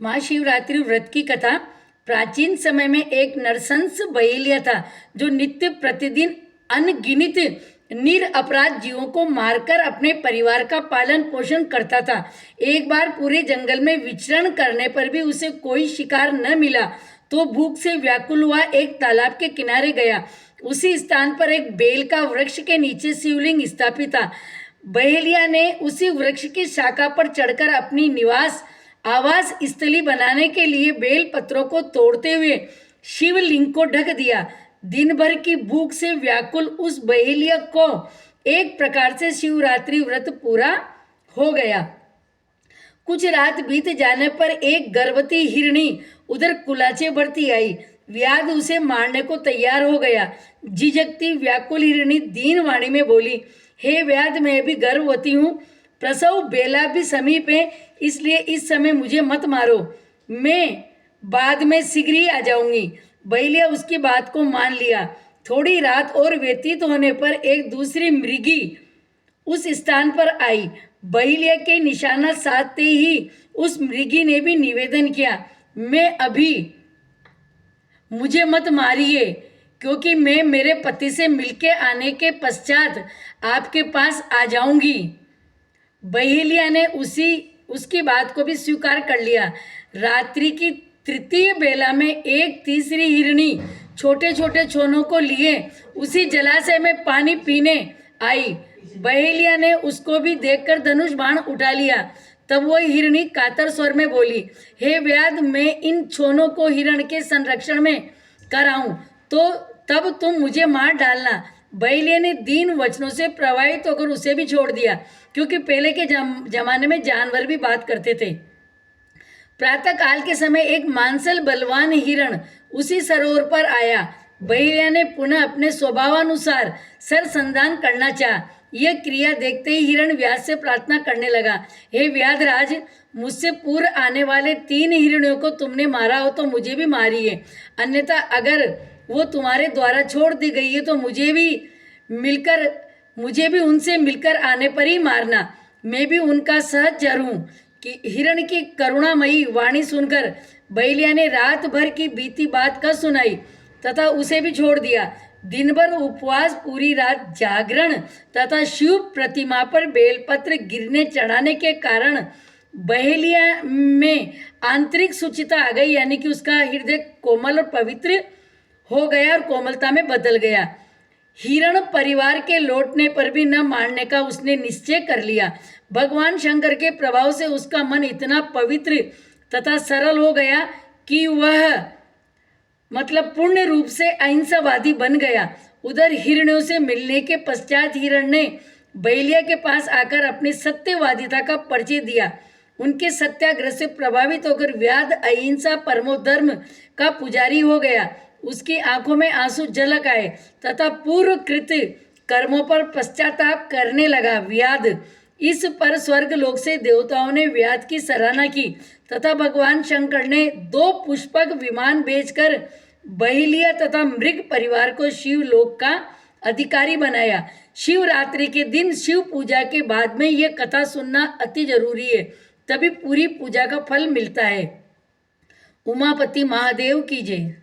महाशिवरात्रि व्रत की कथा। प्राचीन समय में एक नरसंस बहेलिया था जो नित्य प्रतिदिन अनगिनत निरपराध जीवों को मारकर अपने परिवार का पालन पोषण करता था। एक बार पूरे जंगल में विचरण करने पर भी उसे कोई शिकार न मिला तो भूख से व्याकुल हुआ एक तालाब के किनारे गया। उसी स्थान पर एक बेल का वृक्ष के नीचे शिवलिंग स्थापित था। बहेलिया ने उसी वृक्ष की शाखा पर चढ़कर अपनी आवास स्थली बनाने के लिए बेल पत्रों को तोड़ते हुए शिवलिंग को ढक दिया। दिन भर की भूख से व्याकुल उस बहेलिया को एक प्रकार से शिवरात्रि व्रत पूरा हो गया। कुछ रात बीत जाने पर एक गर्भवती हिरणी उधर कुलाचे भरती आई। व्याध उसे मारने को तैयार हो गया। झिझकती व्याकुल हिरणी दीन वाणी में बोली, हे व्याध, मैं भी गर्भवती हूँ, प्रसव बेला भी समीप है, इसलिए इस समय मुझे मत मारो, मैं बाद में शीघ्र ही आ जाऊंगी। बहेलिया उसकी बात को मान लिया। थोड़ी रात और व्यतीत होने पर एक दूसरी मृगी उस स्थान पर आई। बहेलिया के निशाना साधते ही उस मृगी ने भी निवेदन किया, मुझे मत मारिए, क्योंकि मैं मेरे पति से मिलके आने के पश्चात आपके पास आ जाऊंगी। बहेलिया ने उसकी बात को भी स्वीकार कर लिया। रात्रि की तृतीय बेला में एक तीसरी हिरणी छोटे छोटे छोनों को लिए उसी जलाशय में पानी पीने आई। बहेलिया ने उसको भी देखकर धनुष बाण उठा लिया। तब वह हिरणी कातर स्वर में बोली, हे व्याध, मैं इन छोनों को हिरण के संरक्षण में कराऊं तो तब तुम मुझे मार डालना। बहेलिया ने दीन वचनों से प्रभावित होकर उसे भी छोड़ दिया, क्योंकि पहले के जमाने में जानवर भी बात करते थे। प्रातः काल के समय एक मांसल बलवान हिरण उसी सरोवर पर आया। बहेलिया ने पुनः अपने स्वभावानुसार सरसंधान करना चाहा। यह क्रिया देखते ही हिरण व्याध से प्रार्थना करने लगा, हे व्याधराज, मुझसे पूर्व आने वाले 3 हिरणियों को तुमने मारा हो तो मुझे भी मारिए, अन्यथा अगर वो तुम्हारे द्वारा छोड़ दी गई है तो मुझे भी उनसे मिलकर आने पर ही मारना। मैं भी उनका सहचर हूँ। कि हिरण की करुणामयी वाणी सुनकर बहेलिया ने रात भर की बीती बात का सुनाई तथा उसे भी छोड़ दिया। दिन भर उपवास, पूरी रात जागरण तथा शिव प्रतिमा पर बेलपत्र गिरने चढ़ाने के कारण बहेलिया में आंतरिक शुचिता आ गई, यानी कि उसका हृदय कोमल और पवित्र हो गया और कोमलता में बदल गया। हिरण परिवार के लौटने पर भी न मारने का उसने निश्चय कर लिया। भगवान शंकर के प्रभाव से उसका मन इतना पवित्र तथा सरल हो गया कि वह पूर्ण रूप से अहिंसावादी बन गया। उधर हिरणों से मिलने के पश्चात हिरण ने बहेलिया के पास आकर अपनी सत्यवादिता का परिचय दिया। उनके सत्याग्रह से प्रभावित होकर व्याध अहिंसा परमो धर्म का पुजारी हो गया। उसकी आंखों में आंसू झलक आए तथा पूर्वकृत कर्मों पर पश्चाताप करने लगा। व्याध इस पर स्वर्ग लोक से देवताओं ने व्याध की सराहना की तथा भगवान शंकर ने 2 पुष्पक विमान भेजकर बहेलिया तथा मृग परिवार को शिव लोक का अधिकारी बनाया। शिवरात्रि के दिन शिव पूजा के बाद में यह कथा सुनना अति जरूरी है, तभी पूरी पूजा का फल मिलता है। उमापति महादेव की जय।